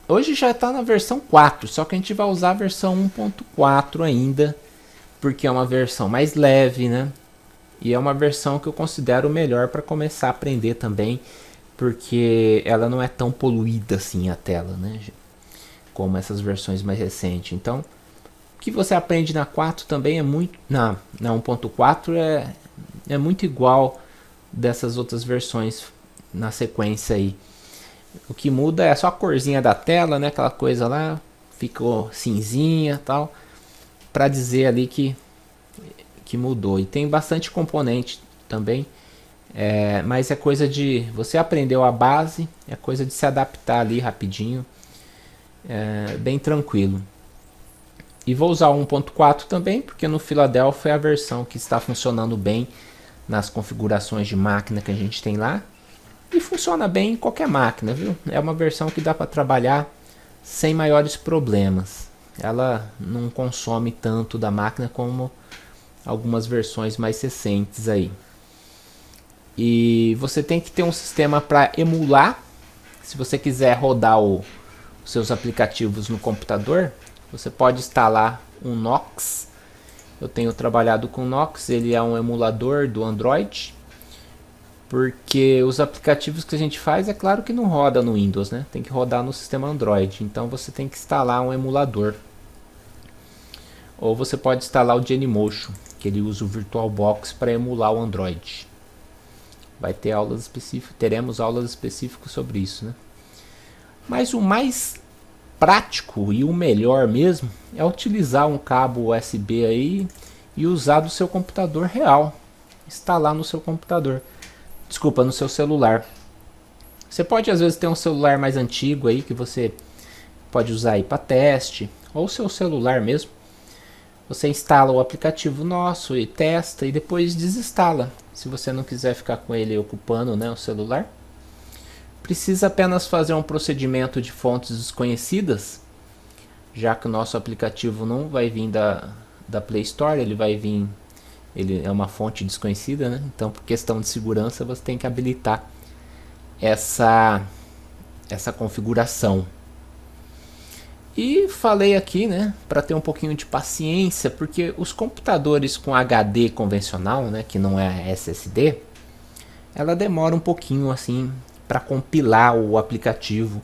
Hoje já está na versão 4, só que a gente vai usar a versão 1.4 ainda, porque é uma versão mais leve, né? E é uma versão que eu considero melhor para começar a aprender também, porque ela não é tão poluída assim a tela, né? Como essas versões mais recentes. Então, o que você aprende na 4 também é muito... Na 1.4 é muito igual dessas outras versões na sequência aí. O que muda é só a corzinha da tela, né? Aquela coisa lá ficou cinzinha e tal, para dizer ali que mudou. E tem bastante componente também, mas é coisa de... Você aprendeu a base, é coisa de se adaptar ali rapidinho, bem tranquilo. E vou usar o 1.4 também, porque no Philadelphia é a versão que está funcionando bem nas configurações de máquina que a gente tem lá. E funciona bem em qualquer máquina, viu? É uma versão que dá para trabalhar sem maiores problemas. Ela não consome tanto da máquina como algumas versões mais recentes aí. E você tem que ter um sistema para emular. Se você quiser rodar os seus aplicativos no computador, você pode instalar um Nox. Eu tenho trabalhado com o Nox, ele é um emulador do Android, porque os aplicativos que a gente faz, é claro que não roda no Windows, né? Tem que rodar no sistema Android, então você tem que instalar um emulador. Ou você pode instalar o Genymotion, que ele usa o VirtualBox para emular o Android. Vai ter aulas específicas, teremos aulas específicas sobre isso, né? Mas o mais prático e o melhor mesmo é utilizar um cabo USB aí e usar do seu computador real, instalar no seu computador. Desculpa, no seu celular. Você pode às vezes ter um celular mais antigo aí que você pode usar aí para teste, ou seu celular mesmo. Você instala o aplicativo nosso e testa e depois desinstala, se você não quiser ficar com ele ocupando, né, o celular. Precisa apenas fazer um procedimento de fontes desconhecidas, já que o nosso aplicativo não vai vir da Play Store, ele vai vir... Ele é uma fonte desconhecida, né? Então, por questão de segurança, você tem que habilitar essa configuração. E falei aqui, né, para ter um pouquinho de paciência, porque os computadores com HD convencional, né, que não é SSD, ela demora um pouquinho assim para compilar o aplicativo.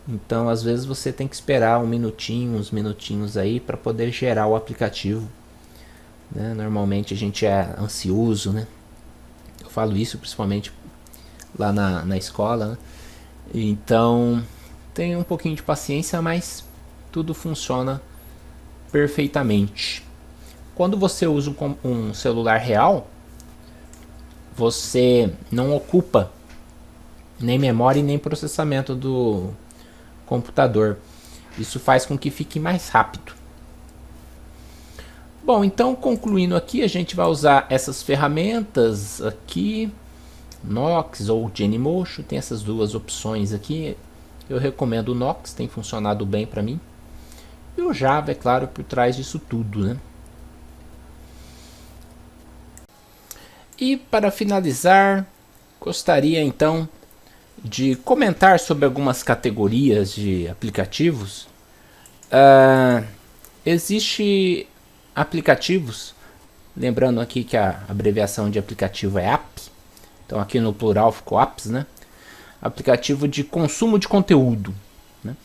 Então, às vezes você tem que esperar uns minutinhos aí para poder gerar o aplicativo. Normalmente a gente é ansioso, né? Eu falo isso principalmente lá na escola, né? Então, tenha um pouquinho de paciência, mas tudo funciona perfeitamente. Quando você usa um celular real, você não ocupa nem memória e nem processamento do computador. Isso faz com que fique mais rápido. Bom, então concluindo aqui, a gente vai usar essas ferramentas aqui, Nox ou Genymotion, tem essas duas opções aqui. Eu recomendo o Nox, tem funcionado bem para mim. E o Java, é claro, por trás disso tudo, né? E para finalizar, gostaria então de comentar sobre algumas categorias de aplicativos. Existe aplicativos, lembrando aqui que a abreviação de aplicativo é app, então aqui no plural ficou apps, né? Aplicativo de consumo de conteúdo, né?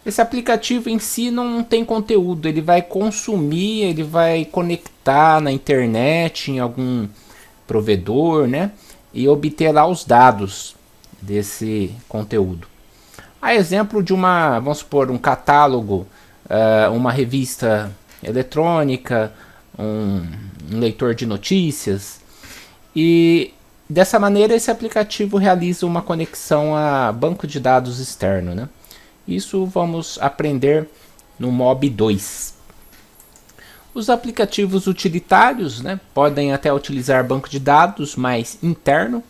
Esse aplicativo em si não tem conteúdo, ele vai consumir, ele vai conectar na internet, em algum provedor, né? E obter lá os dados desse conteúdo. A exemplo de vamos supor, um catálogo, uma revista eletrônica, um leitor de notícias. E dessa maneira esse aplicativo realiza uma conexão a banco de dados externo, né? Isso vamos aprender no MOB 2. Os aplicativos utilitários, né, podem até utilizar banco de dados mais interno,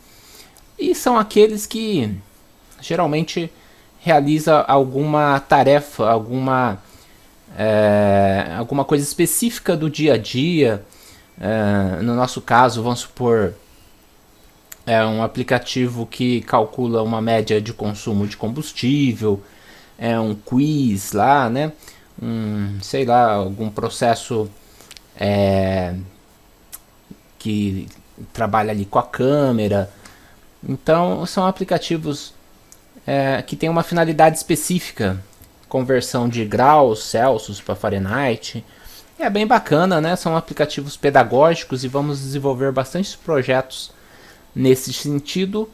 e são aqueles que geralmente realiza alguma tarefa, alguma coisa específica do dia a dia. No nosso caso, vamos supor, é um aplicativo que calcula uma média de consumo de combustível, é um quiz lá, né? Sei lá, algum processo que trabalha ali com a câmera. Então são aplicativos que têm uma finalidade específica, conversão de graus Celsius para Fahrenheit. É bem bacana, né? São aplicativos pedagógicos e vamos desenvolver bastantes projetos nesse sentido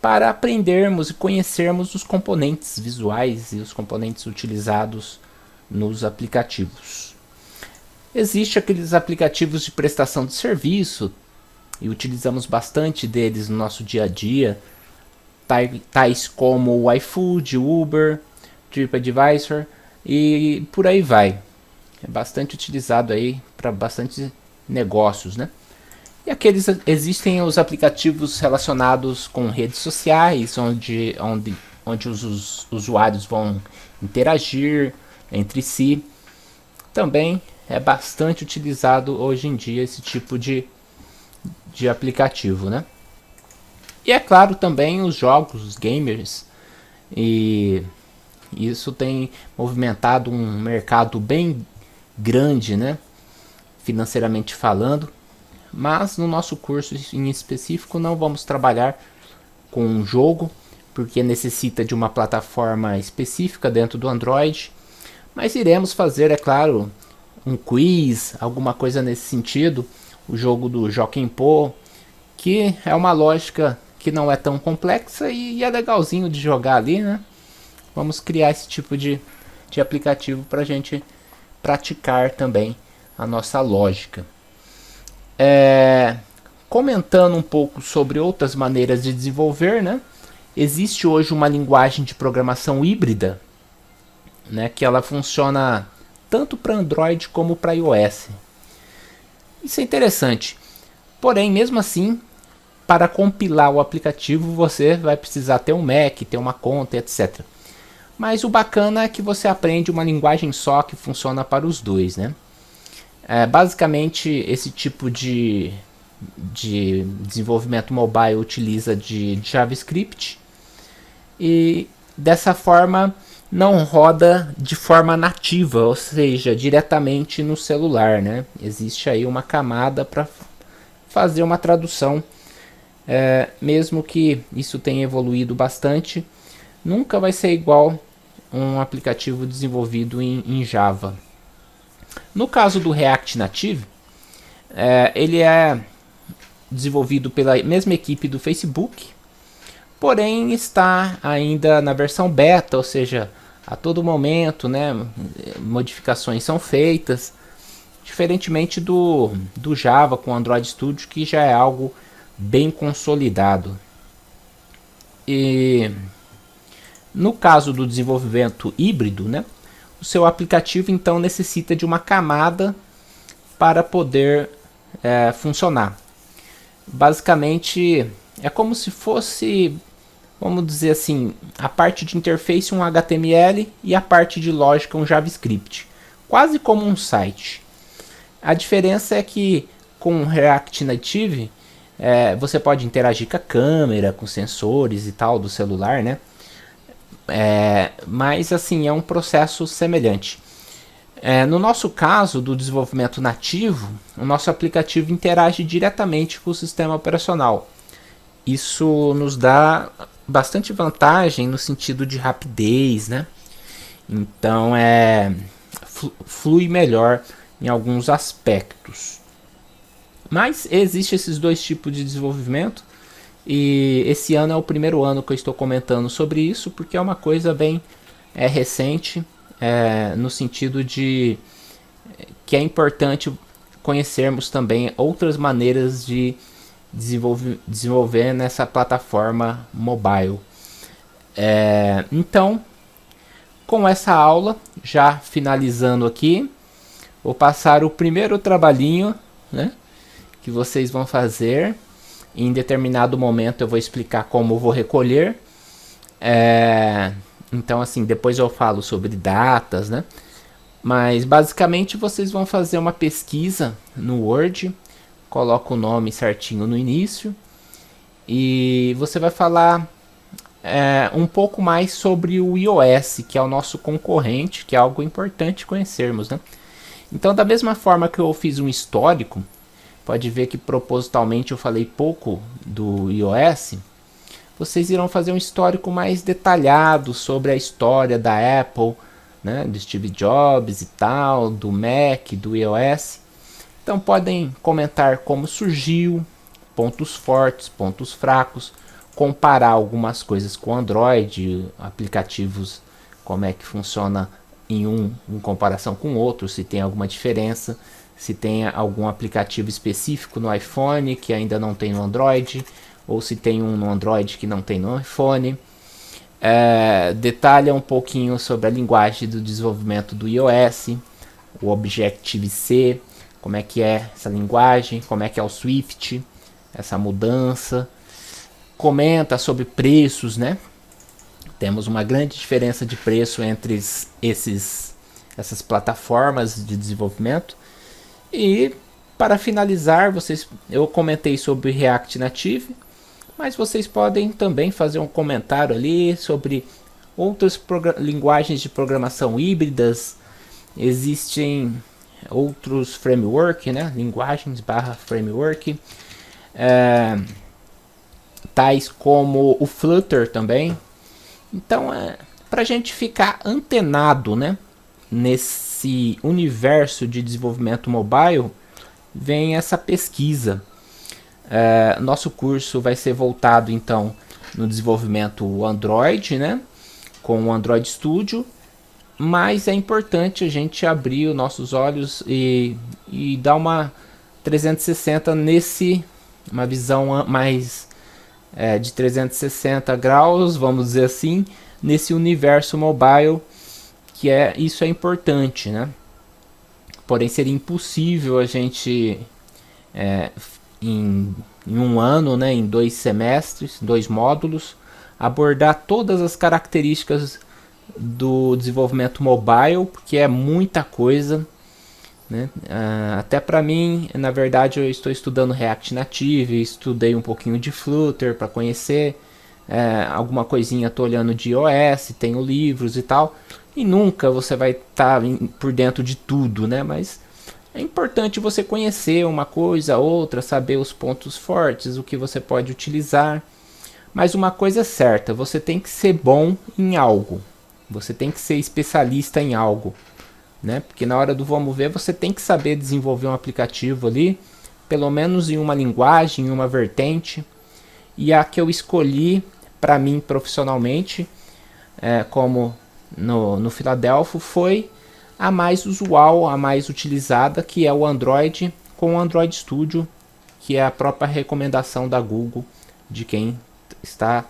para aprendermos e conhecermos os componentes visuais e os componentes utilizados nos aplicativos. Existem aqueles aplicativos de prestação de serviço e utilizamos bastante deles no nosso dia a dia, tais como o iFood, o Uber, TripAdvisor e por aí vai. É bastante utilizado aí para bastante negócios, né? E existem os aplicativos relacionados com redes sociais, onde os usuários vão interagir entre si. Também é bastante utilizado hoje em dia esse tipo de aplicativo, né? E é claro também os jogos, os gamers, e isso tem movimentado um mercado bem grande, né? Financeiramente falando. Mas no nosso curso em específico não vamos trabalhar com um jogo, porque necessita de uma plataforma específica dentro do Android. Mas iremos fazer, é claro, um quiz, alguma coisa nesse sentido. O jogo do Joaquim Pô, que é uma lógica que não é tão complexa e é legalzinho de jogar ali, né? Vamos criar esse tipo de aplicativo para a gente praticar também a nossa lógica. Comentando um pouco sobre outras maneiras de desenvolver, né? Existe hoje uma linguagem de programação híbrida, né? Que ela funciona tanto para Android como para iOS. Isso é interessante. Porém, mesmo assim, para compilar o aplicativo você vai precisar ter um Mac, ter uma conta, etc. Mas o bacana é que você aprende uma linguagem só que funciona para os dois, né? Basicamente, esse tipo de desenvolvimento mobile utiliza de JavaScript e dessa forma não roda de forma nativa, ou seja, diretamente no celular, né? Existe aí uma camada para fazer uma tradução, mesmo que isso tenha evoluído bastante, nunca vai ser igual um aplicativo desenvolvido em Java. No caso do React Native, ele é desenvolvido pela mesma equipe do Facebook, porém está ainda na versão beta, ou seja, a todo momento, né, modificações são feitas, diferentemente do Java com Android Studio, que já é algo bem consolidado. E no caso do desenvolvimento híbrido, né, o seu aplicativo então necessita de uma camada para poder funcionar. Basicamente é como se fosse, vamos dizer assim, a parte de interface um HTML e a parte de lógica um JavaScript, quase como um site. A diferença é que com o React Native você pode interagir com a câmera, com sensores e tal do celular, né? Mas assim, é um processo semelhante. No nosso caso do desenvolvimento nativo, o nosso aplicativo interage diretamente com o sistema operacional. Isso nos dá bastante vantagem no sentido de rapidez, né? Então flui melhor em alguns aspectos. Mas existem esses dois tipos de desenvolvimento, e esse ano é o primeiro ano que eu estou comentando sobre isso, porque é uma coisa bem recente, no sentido de que é importante conhecermos também outras maneiras de desenvolver nessa plataforma mobile. Então, com essa aula, já finalizando aqui, vou passar o primeiro trabalhinho, né, que vocês vão fazer. Em determinado momento eu vou explicar como eu vou recolher. Então assim, depois eu falo sobre datas, né? Mas basicamente vocês vão fazer uma pesquisa no Word, coloca o nome certinho no início e você vai falar um pouco mais sobre o iOS, que é o nosso concorrente, que é algo importante conhecermos, né? Então da mesma forma que eu fiz um histórico, pode ver que propositalmente eu falei pouco do iOS, vocês irão fazer um histórico mais detalhado sobre a história da Apple, né, do Steve Jobs e tal, do Mac, do iOS. Então podem comentar como surgiu, pontos fortes, pontos fracos, comparar algumas coisas com Android, aplicativos, como é que funciona em comparação com outro, se tem alguma diferença, se tem algum aplicativo específico no iPhone que ainda não tem no Android, ou se tem um no Android que não tem no iPhone. Detalha um pouquinho sobre a linguagem do desenvolvimento do iOS, o Objective-C, como é que é essa linguagem, como é que é o Swift, essa mudança. Comenta sobre preços, né? Temos uma grande diferença de preço entre essas plataformas de desenvolvimento. E para finalizar, eu comentei sobre React Native, mas vocês podem também fazer um comentário ali sobre outras linguagens de programação híbridas. Existem outros framework, né? Linguagens / framework, tais como o Flutter também. Então para a gente ficar antenado, né, nesse universo de desenvolvimento mobile, vem essa pesquisa. Nosso curso vai ser voltado então no desenvolvimento Android, né, com o Android Studio, mas é importante a gente abrir os nossos olhos e dar uma 360 uma visão mais de 360 graus, vamos dizer assim, nesse universo mobile, que isso é importante, né? Porém seria impossível a gente em um ano, né, em 2 semestres, 2 módulos, abordar todas as características do desenvolvimento mobile, porque é muita coisa, né? Até para mim, na verdade, eu estou estudando React Native, estudei um pouquinho de Flutter para conhecer, alguma coisinha estou olhando de iOS, tenho livros e tal, e nunca você vai estar por dentro de tudo, né? Mas é importante você conhecer uma coisa, outra, saber os pontos fortes, o que você pode utilizar. Mas uma coisa é certa, você tem que ser bom em algo. Você tem que ser especialista em algo, né? Porque na hora do vamos ver, você tem que saber desenvolver um aplicativo ali, pelo menos em uma linguagem, em uma vertente. E a que eu escolhi para mim profissionalmente, como no Philadelphia, foi a mais usual, a mais utilizada, que é o Android com o Android Studio, que é a própria recomendação da Google de quem está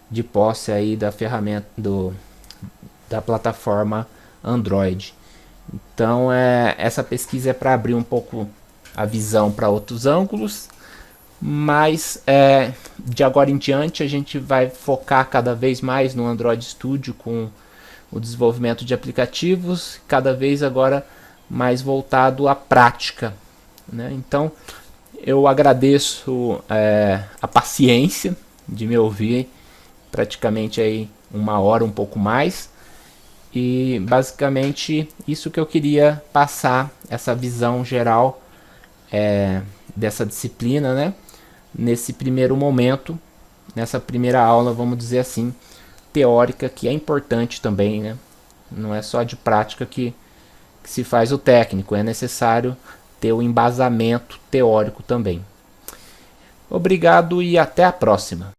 de posse aí da ferramenta da plataforma Android. Então essa pesquisa é para abrir um pouco a visão para outros ângulos, mas de agora em diante a gente vai focar cada vez mais no Android Studio com o desenvolvimento de aplicativos, cada vez agora mais voltado à prática, né? Então eu agradeço a paciência de me ouvir praticamente aí 1 hora, um pouco mais, e basicamente isso que eu queria passar, essa visão geral dessa disciplina, né? Nesse primeiro momento, nessa primeira aula, vamos dizer assim, teórica, que é importante também, né? Não é só de prática que se faz o técnico, é necessário ter o embasamento teórico também. Obrigado e até a próxima.